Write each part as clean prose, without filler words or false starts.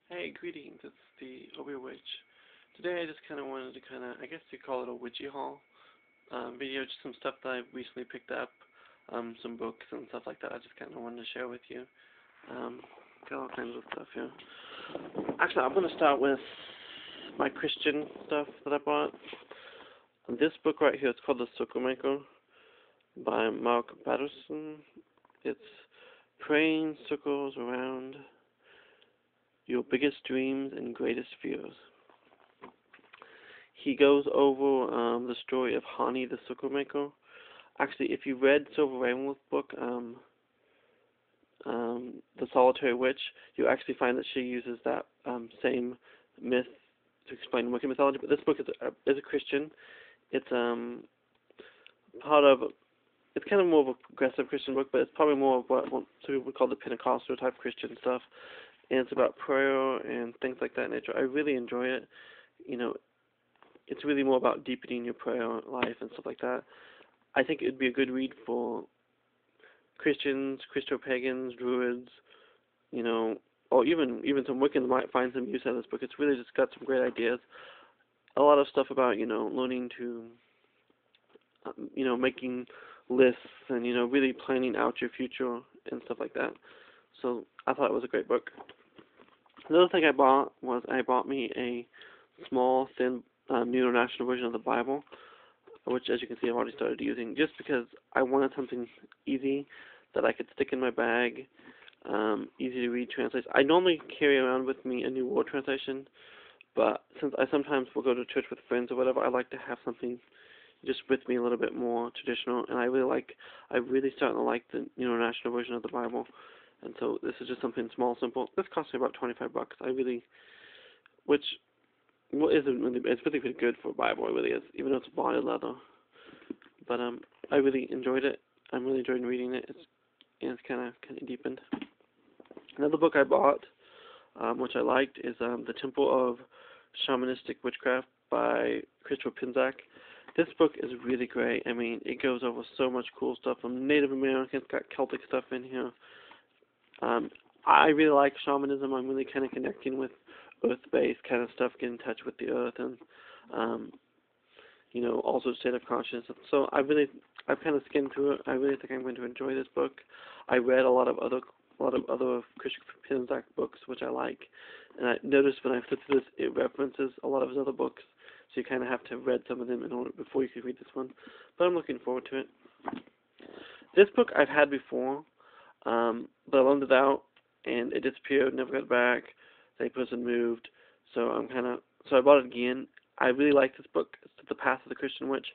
Hey, greetings, it's the Witch. Today I just kind of wanted to I guess you call it a witchy haul video, just some stuff that I recently picked up, some books and stuff like that. I just kind of wanted to share with you. Got all kinds of stuff here. Actually, I'm going to start with my Christian stuff that I bought. This book right here, it's called The Circle Maker by Mark Patterson. It's praying circles around your biggest dreams and greatest fears. He goes over the story of Hani, the circle maker. Actually, if you read Silver Ravenwood's book, The Solitary Witch, you actually find that she uses that same myth to explain Wiccan mythology. But this book is a Christian. It's it's kind of more of a progressive Christian book, but it's probably more of what some people would call the Pentecostal type Christian stuff. And it's about prayer and things like that nature. I really enjoy it. You know, it's really more about deepening your prayer life and stuff like that. I think it would be a good read for Christians, Christo-Pagans, Druids, you know, or even some Wiccans might find some use out of this book. It's really just got some great ideas. A lot of stuff about, learning to, making lists and, really planning out your future and stuff like that. So I thought it was a great book. Another thing I bought was me a small, thin, New International version of the Bible, which, as you can see, I've already started using, just because I wanted something easy that I could stick in my bag, easy to read translation. I normally carry around with me a New World Translation, but since I sometimes will go to church with friends or whatever, I like to have something just with me a little bit more traditional, and I really starting to like the New International version of the Bible. And so this is just something small, simple. This cost me about $25. It's really pretty good for a Bible. It really is, even though it's bonded leather. But I really enjoyed it. I'm really enjoying reading it. It's kind of deepened. Another book I bought, which I liked, is The Temple of Shamanistic Witchcraft by Christo-Pagan. This book is really great. I mean, it goes over so much cool stuff from Native Americans. Got Celtic stuff in here. I really like shamanism. I'm really kind of connecting with earth-based kind of stuff, getting in touch with the earth, and also state of consciousness. So I've kind of skimmed through it. I really think I'm going to enjoy this book. I read a lot of other Christian books, which I like, and I noticed when I flipped through this, it references a lot of his other books. So you kind of have to have read some of them in order before you can read this one. But I'm looking forward to it. This book I've had before. But I loaned it out, and it disappeared, never got it back. The person moved, so I bought it again. I really like this book. It's The Path of the Christian Witch.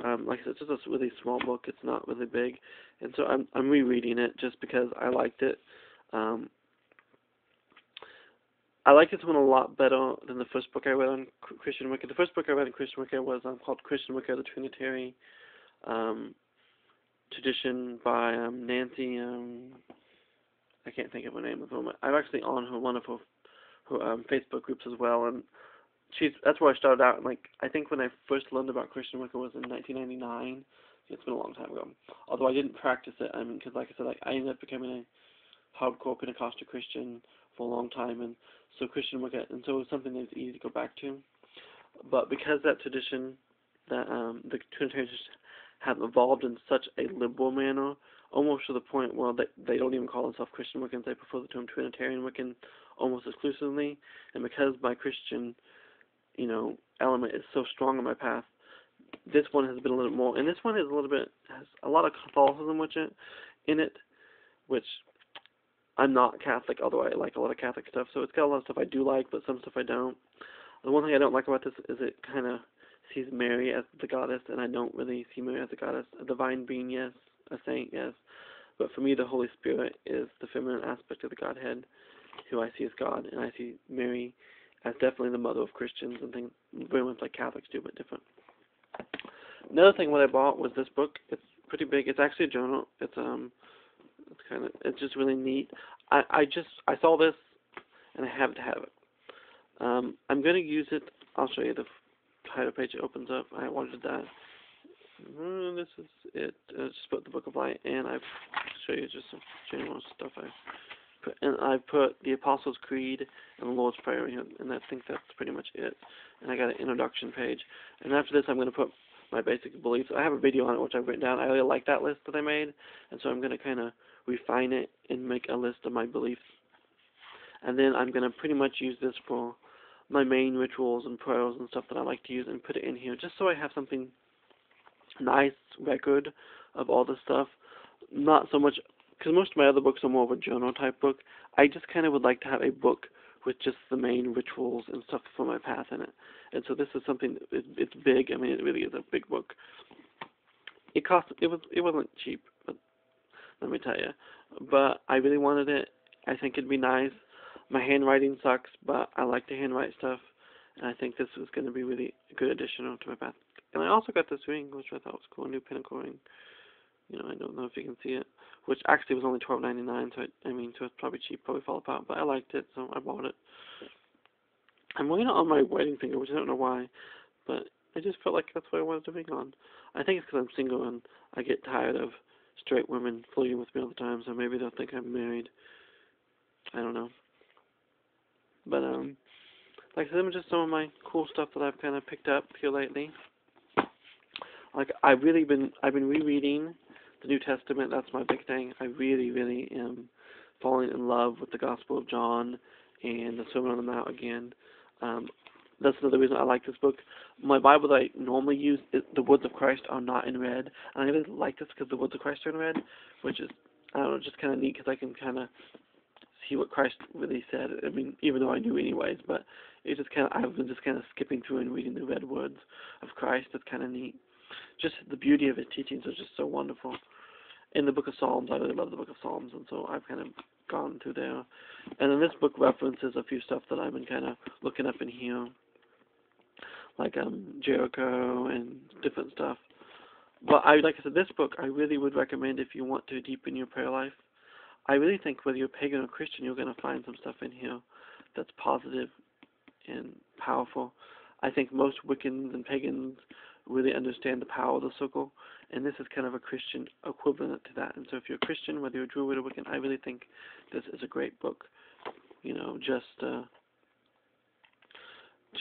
Like I said, it's just a really small book. It's not really big, and so I'm rereading it just because I liked it. I like this one a lot better than the first book I read on Christian Wicca. The first book I read on Christian Wicca was called Christian Wicca, the Trinitary Tradition by Nancy. I can't think of her name at the moment. I'm actually on one of her Facebook groups as well, and that's where I started out. And I think when I first learned about Christian Wicca was in 1999. It's been a long time ago. Although I didn't practice it, because like I said, I ended up becoming a hardcore Pentecostal Christian for a long time, and so Christian Wicca, and so it was something that was easy to go back to. But because that tradition, that the Trinitarians have evolved in such a liberal manner, almost to the point where they don't even call themselves Christian Wiccans. They prefer the term Trinitarian Wiccan almost exclusively. And because my Christian, element is so strong in my path, this one has been a little bit more. And this one has a lot of Catholicism in it, which I'm not Catholic, although I like a lot of Catholic stuff. So it's got a lot of stuff I do like, but some stuff I don't. The one thing I don't like about this is it kind of sees Mary as the goddess, and I don't really see Mary as a goddess. A divine being, yes. A saint, yes. But for me, the Holy Spirit is the feminine aspect of the Godhead, who I see as God, and I see Mary as definitely the mother of Christians and things very much like Catholics do, but different. Another thing what I bought was this book. It's pretty big. It's actually a journal. It's just really neat. I saw this, and I have to have it. I'm going to use it. I'll show you the title page it opens up. I wanted that. This is it. Just put the Book of Light, and I'll show you just some general stuff I And I've put the Apostles' Creed and the Lord's Prayer here, and I think that's pretty much it. And I got an introduction page. And after this, I'm going to put my basic beliefs. I have a video on it which I've written down. I really like that list that I made, and so I'm going to kind of refine it and make a list of my beliefs. And then I'm going to pretty much use this for my main rituals and prayers and stuff that I like to use, and put it in here just so I have something nice record of all this stuff. Not so much, because most of my other books are more of a journal type book. I just kind of would like to have a book with just the main rituals and stuff for my path in it. And so this is something, it's big. I mean, it really is a big book. It wasn't cheap, but let me tell you. But I really wanted it. I think it'd be nice. My handwriting sucks, but I like to handwrite stuff, and I think this was going to be really a good addition to my path. And I also got this ring, which I thought was cool, a new pinnacle ring. You know, I don't know if you can see it, which actually was only $12.99, so so it's probably cheap, probably fall apart, but I liked it, so I bought it. I'm wearing it on my wedding finger, which I don't know why, but I just felt like that's what I wanted to ring on. I think it's because I'm single and I get tired of straight women flirting with me all the time, so maybe they'll think I'm married. I don't know. But, like I said, just some of my cool stuff that I've kind of picked up here lately. Like, I've been rereading the New Testament. That's my big thing. I really, really am falling in love with the Gospel of John and the Sermon on the Mount again. That's another reason I like this book. My Bible that I normally use, the Words of Christ, are not in red. And I really like this because the Words of Christ are in red, which is, I don't know, just kind of neat because I can kind of see what Christ really said. I mean, even though I knew anyways, but it just kind of, I've been just kind of skipping through and reading the red words of Christ. It's kind of neat. Just the beauty of his teachings is just so wonderful. In the book of Psalms, I really love the book of Psalms, and so I've kind of gone through there. And then this book references a few stuff that I've been kind of looking up in here, like Jericho and different stuff. But like I said, this book I really would recommend if you want to deepen your prayer life. I really think whether you're pagan or Christian, you're going to find some stuff in here that's positive and powerful. I think most Wiccans and pagans really understand the power of the circle, and this is kind of a Christian equivalent to that. And so if you're a Christian, whether you're a Druid or Wiccan, I really think this is a great book. You know, just to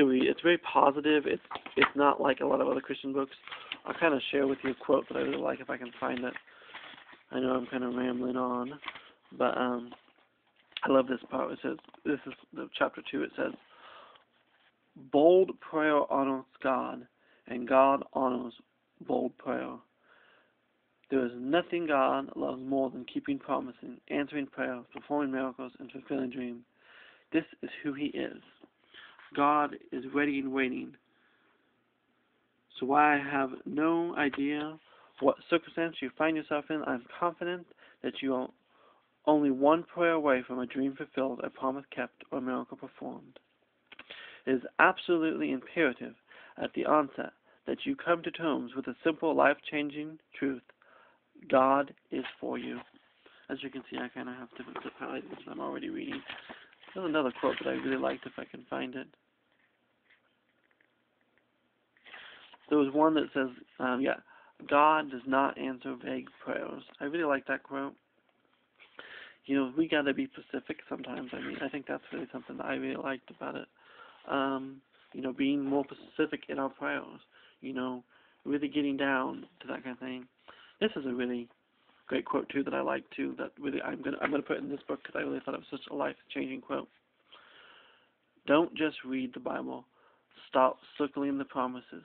read. It's very positive. It's not like a lot of other Christian books. I'll kind of share with you a quote that I really like if I can find it. I know I'm kind of rambling on, but I love this part. It says, this is the chapter 2. It says, "Bold prayer honors God, and God honors bold prayer. There is nothing God loves more than keeping promises, answering prayers, performing miracles, and fulfilling dreams. This is who he is. God is ready and waiting. So while I have no idea what circumstance you find yourself in, I'm confident that you are only one prayer away from a dream fulfilled, a promise kept, or a miracle performed. It is absolutely imperative at the onset that you come to terms with the simple, life-changing truth: God is for you." As you can see, I kind of have different stuff highlighted because I'm already reading. There's another quote that I really liked if I can find it. There was one that says, God does not answer vague prayers. I really like that quote. You know, we got to be specific sometimes. I mean, I think that's really something that I really liked about it. You know, being more specific in our prayers. You know, really getting down to that kind of thing. This is a really great quote too that I like too. That really I'm gonna put in this book because I really thought it was such a life-changing quote. Don't just read the Bible. Stop circling the promises.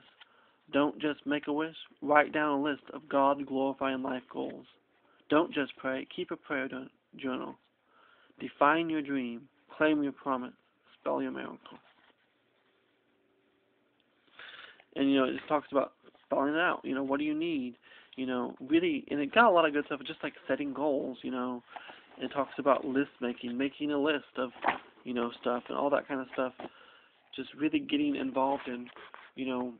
Don't just make a wish. Write down a list of God-glorifying life goals. Don't just pray. Keep a prayer journal. Define your dream. Claim your promise. Spell your miracle. And, you know, it just talks about spelling it out. You know, what do you need? You know, really, and it got a lot of good stuff, just like setting goals, you know. It talks about list making a list of, you know, stuff and all that kind of stuff. Just really getting involved in, you know,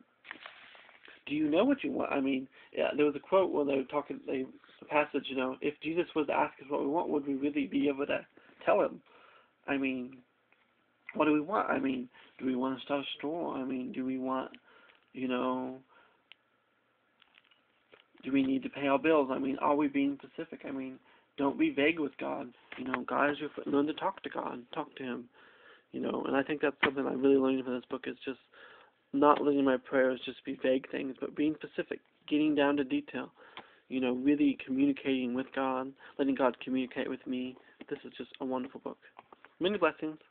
do you know what you want? I mean, yeah, there was a quote where they were talking, a passage, you know, if Jesus was to ask us what we want, would we really be able to tell him? I mean, what do we want? I mean, do we want to start a store? I mean, do we want, you know, do we need to pay our bills? I mean, are we being specific? I mean, don't be vague with God. You know, God is your friend. Learn to talk to God. Talk to Him. You know, and I think that's something I really learned from this book is just not letting my prayers just be vague things, but being specific, getting down to detail. You know, really communicating with God, letting God communicate with me. This is just a wonderful book. Many blessings.